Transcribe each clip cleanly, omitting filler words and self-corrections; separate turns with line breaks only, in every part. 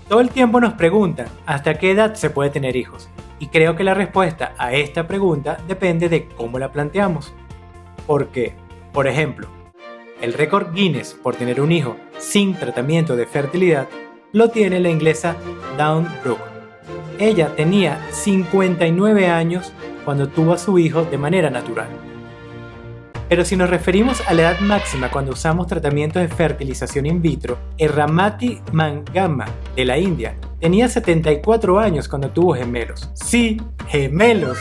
Todo el tiempo nos preguntan hasta qué edad se puede tener hijos, y creo que la respuesta a esta pregunta depende de cómo la planteamos. Porque, por ejemplo, el récord Guinness por tener un hijo sin tratamiento de fertilidad lo tiene la inglesa Dawn Brooke. Ella tenía 59 años cuando tuvo a su hijo de manera natural. Pero si nos referimos a la edad máxima cuando usamos tratamientos de fertilización in vitro, Ramati Mangamma de la India tenía 74 años cuando tuvo gemelos. ¡Sí, gemelos!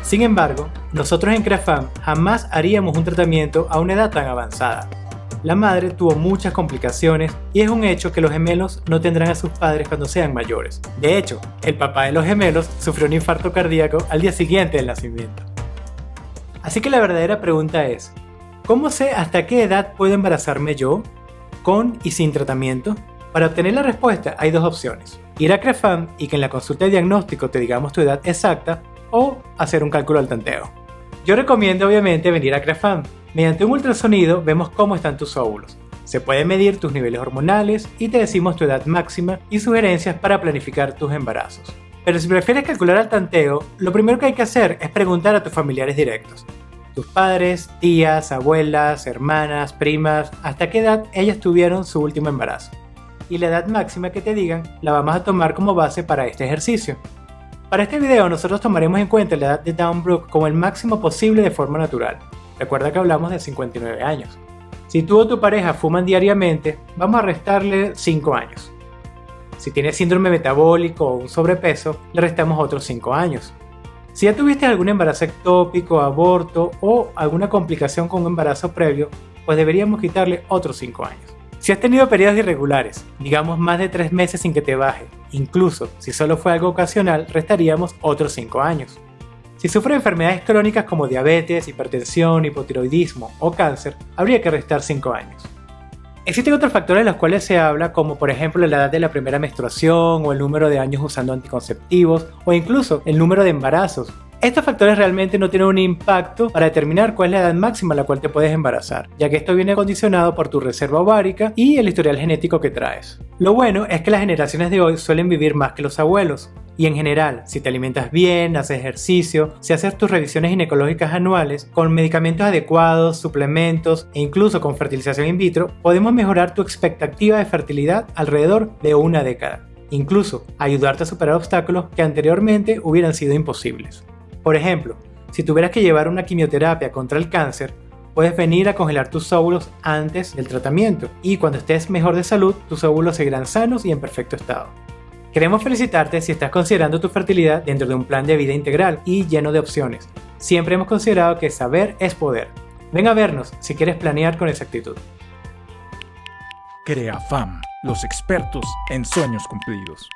Sin embargo, nosotros en CREAFAM jamás haríamos un tratamiento a una edad tan avanzada. La madre tuvo muchas complicaciones y es un hecho que los gemelos no tendrán a sus padres cuando sean mayores. De hecho, el papá de los gemelos sufrió un infarto cardíaco al día siguiente del nacimiento. Así que la verdadera pregunta es, ¿cómo sé hasta qué edad puedo embarazarme yo, con y sin tratamiento? Para obtener la respuesta hay dos opciones: ir a CREAFAM y que en la consulta de diagnóstico te digamos tu edad exacta, o hacer un cálculo al tanteo. Yo recomiendo obviamente venir a CREAFAM. Mediante un ultrasonido vemos cómo están tus óvulos. Se pueden medir tus niveles hormonales y te decimos tu edad máxima y sugerencias para planificar tus embarazos. Pero si prefieres calcular al tanteo, lo primero que hay que hacer es preguntar a tus familiares directos. Tus padres, tías, abuelas, hermanas, primas, hasta qué edad ellas tuvieron su último embarazo. Y la edad máxima que te digan la vamos a tomar como base para este ejercicio. Para este video nosotros tomaremos en cuenta la edad de Dawn Brooke como el máximo posible de forma natural. Recuerda que hablamos de 59 años. Si tú o tu pareja fuman diariamente, vamos a restarle 5 años. Si tienes síndrome metabólico o un sobrepeso, le restamos otros 5 años. Si ya tuviste algún embarazo ectópico, aborto o alguna complicación con un embarazo previo, pues deberíamos quitarle otros 5 años. Si has tenido periodos irregulares, digamos más de 3 meses sin que te baje, incluso si solo fue algo ocasional, restaríamos otros 5 años. Si sufres enfermedades crónicas como diabetes, hipertensión, hipotiroidismo o cáncer, habría que restar 5 años. Existen otros factores de los cuales se habla, como por ejemplo la edad de la primera menstruación o el número de años usando anticonceptivos o incluso el número de embarazos. Estos factores realmente no tienen un impacto para determinar cuál es la edad máxima a la cual te puedes embarazar, ya que esto viene condicionado por tu reserva ovárica y el historial genético que traes. Lo bueno es que las generaciones de hoy suelen vivir más que los abuelos. Y en general, si te alimentas bien, haces ejercicio, si haces tus revisiones ginecológicas anuales, con medicamentos adecuados, suplementos e incluso con fertilización in vitro, podemos mejorar tu expectativa de fertilidad alrededor de una década. Incluso ayudarte a superar obstáculos que anteriormente hubieran sido imposibles. Por ejemplo, si tuvieras que llevar una quimioterapia contra el cáncer, puedes venir a congelar tus óvulos antes del tratamiento y cuando estés mejor de salud, tus óvulos seguirán sanos y en perfecto estado. Queremos felicitarte si estás considerando tu fertilidad dentro de un plan de vida integral y lleno de opciones. Siempre hemos considerado que saber es poder. Ven a vernos si quieres planear con exactitud.
CREAFAM, los expertos en sueños cumplidos.